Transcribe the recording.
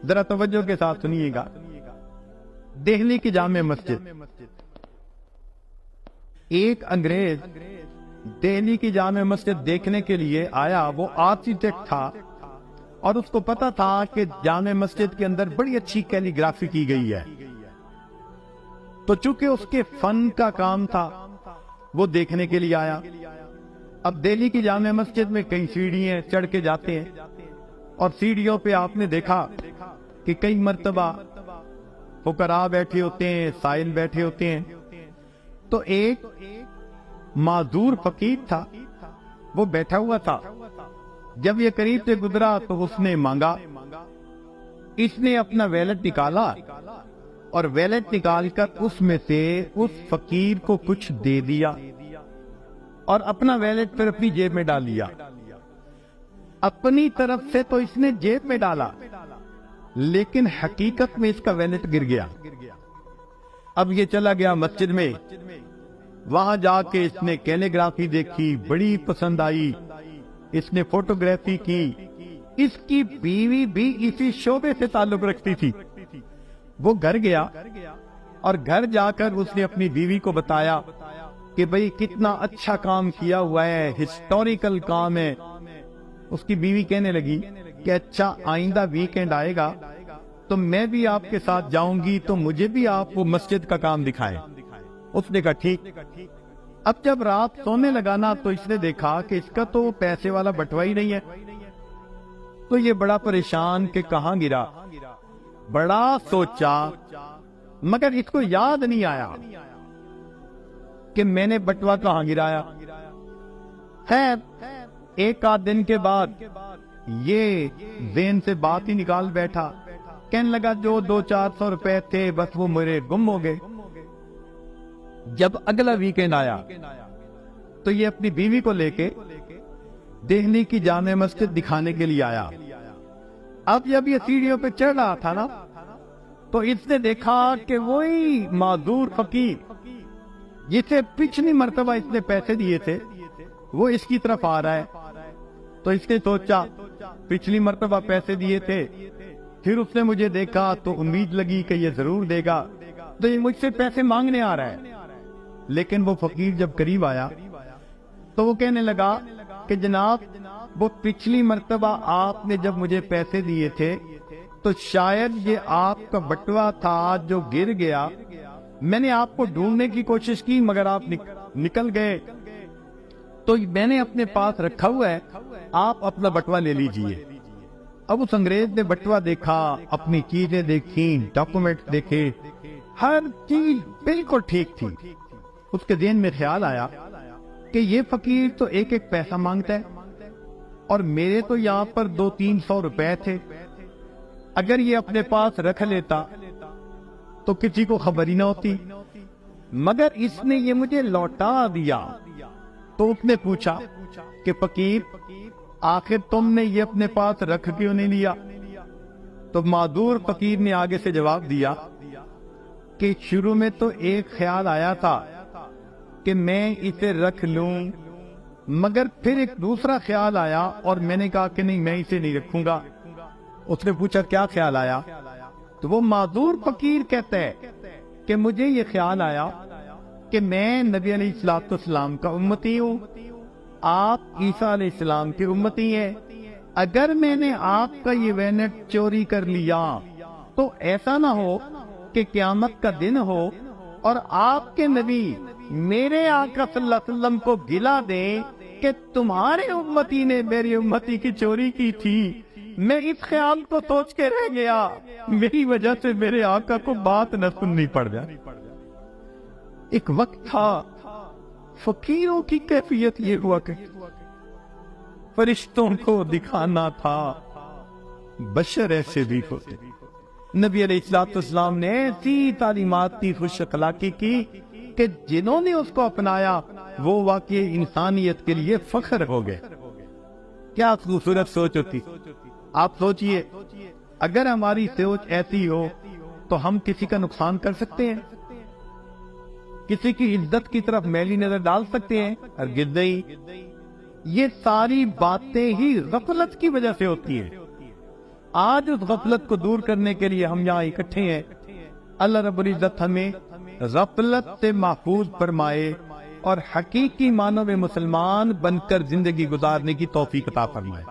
ذرا توجہ کے ساتھ سنیے گا. دہلی کی جامع مسجد. ایک انگریز دہلی کی جامع مسجد دیکھنے کے لیے آیا. وہ آرکیٹیکٹ تھا اور اس کو پتا تھا کہ جامع مسجد کے اندر بڑی اچھی کیلی گرافی کی گئی ہے. تو چونکہ اس کے فن کا کام تھا وہ دیکھنے کے لیے آیا. اب دہلی کی جامع مسجد میں کئی سیڑھیاں چڑھ کے جاتے ہیں اور سیڑھیوں پہ آپ نے دیکھا کہ کئی مرتبہ فقراء بیٹھے ہوتے ہیں, سائل بیٹھے ہوتے ہیں. تو ایک معذور فقیر تھا, وہ بیٹھا ہوا تھا. جب یہ قریب سے گزرا تو اس نے مانگا. اس نے اپنا ویلٹ نکالا اور ویلٹ نکال کر اس میں سے اس فقیر کو کچھ دے دیا اور اپنا ویلٹ پھر اپنی جیب میں ڈال لیا. اپنی طرف سے تو اس نے جیب میں ڈالا, لیکن حقیقت میں اس کا ویلٹ گر گیا. اب یہ چلا گیا مسجد میں. وہاں جا کے اس نے کیلیگرافی دیکھی, بڑی پسند آئی. اس نے فوٹوگرافی کی. اس کی بیوی بھی اسی شعبے سے تعلق رکھتی تھی. وہ گھر گیا اور گھر جا کر اس نے اپنی بیوی کو بتایا کہ بھئی کتنا اچھا کام کیا ہوا ہے, ہسٹوریکل کام ہے. اس کی بیوی کہنے لگی کہ اچھا آئندہ ویکینڈ آئے گا تو میں بھی آپ کے ساتھ جاؤں گی, تو مجھے بھی آپ وہ مسجد کا کام دکھائیں. اس نے کہا ٹھیک. اب جب رات سونے لگانا تو اس نے دیکھا کہ اس کا تو پیسے والا بٹوا ہی نہیں ہے. تو یہ بڑا پریشان کہ کہاں گرا. بڑا سوچا مگر اس کو یاد نہیں آیا کہ میں نے بٹوا کہاں گرایا. خیر ایک آدھ دن کے بعد یہ ذہن سے بات ہی نکال بیٹھا. کہنے لگا جو 200-400 روپے تھے بس وہ میرے گم ہو گئے. جب اگلا ویکینڈ آیا تو یہ اپنی بیوی کو لے کے دہلی کی جامع مسجد دکھانے کے لیے آیا. اب جب یہ سیڑھیوں پہ چڑھ رہا تھا نا تو اس نے دیکھا کہ وہی معذور فقیر جسے پچھلی مرتبہ اس نے پیسے دیے تھے وہ اس کی طرف آ رہا ہے. تو اس نے سوچا پچھلی مرتبہ پیسے دیے تھے, پھر اس نے مجھے دیکھا تو امید لگی کہ یہ ضرور دے گا, تو یہ مجھ سے پیسے مانگنے آ رہا ہے. لیکن وہ فقیر جب قریب آیا تو وہ کہنے لگا کہ جناب وہ پچھلی مرتبہ آپ نے جب مجھے پیسے دیے تھے تو شاید یہ آپ کا بٹوا تھا جو گر گیا. میں نے آپ کو ڈھونڈنے کی کوشش کی مگر آپ نکل گئے, تو میں نے اپنے پاس رکھا ہوا ہے, آپ اپنا بٹوا لے لیجئے. اب اس انگریز نے بٹوا دیکھا, اپنی چیزیں دیکھی, ڈاکومنٹ دیکھے, ہر چیز بالکل ٹھیک تھی. اس کے ذہن میں خیال آیا کہ یہ فقیر تو ایک ایک پیسہ مانگتا ہے اور میرے تو یہاں پر 200-300 روپے تھے. اگر یہ اپنے پاس رکھ لیتا تو کسی کو خبر ہی نہ ہوتی, مگر اس نے یہ مجھے لوٹا دیا. تو اس نے پوچھا کہ فقیر آخر تم نے یہ اپنے پاس رکھ کیوں نہیں لیا؟ تو معذور فقیر نے آگے سے جواب دیا کہ شروع میں تو ایک خیال آیا تھا کہ میں اسے رکھ لوں, مگر پھر ایک دوسرا خیال آیا اور میں نے کہا کہ نہیں میں اسے نہیں رکھوں گا. اس نے پوچھا کیا خیال آیا؟ تو وہ معذور فقیر کہتا ہے کہ مجھے یہ خیال آیا کہ میں نبی علیہ السلام کا امتی ہوں, آپ عیسیٰ علیہ السلام کی امتی ہیں. اگر میں نے آپ کا یہ ویلٹ چوری کر لیا تو ایسا نہ ہو کہ قیامت کا دن ہو اور آپ کے نبی میرے آقا صلی اللہ علیہ وسلم کو گلا دیں کہ تمہارے امتی نے میری امتی کی چوری کی تھی. میں اس خیال کو سوچ کے رہ گیا, میری وجہ سے میرے آقا کو بات نہ سننی پڑ جائے. ایک وقت تھا فقیروں کی کیفیت یہ ہوا کہ فرشتوں کو دکھانا تھا بشر ایسے بھی ہوتے. نبی علیہ السلام نے ایسی تعلیمات کی خوش اخلاقی کی کہ جنہوں نے اس کو اپنایا وہ واقعی انسانیت کے لیے فخر ہو گئے. کیا خوبصورت سوچ ہوتی. آپ سوچئے اگر ہماری سوچ ایسی ہو تو ہم کسی کا نقصان کر سکتے ہیں, کسی کی عزت کی طرف میلی نظر ڈال سکتے ہیں؟ ہرگز نہیں. یہ ساری باتیں ہی غفلت کی وجہ سے ہوتی ہیں. آج اس غفلت کو دور کرنے کے لیے ہم یہاں اکٹھے ہیں. اللہ رب العزت ہمیں غفلت سے محفوظ فرمائے اور حقیقی معنوں میں مسلمان بن کر زندگی گزارنے کی توفیق عطا فرمائے.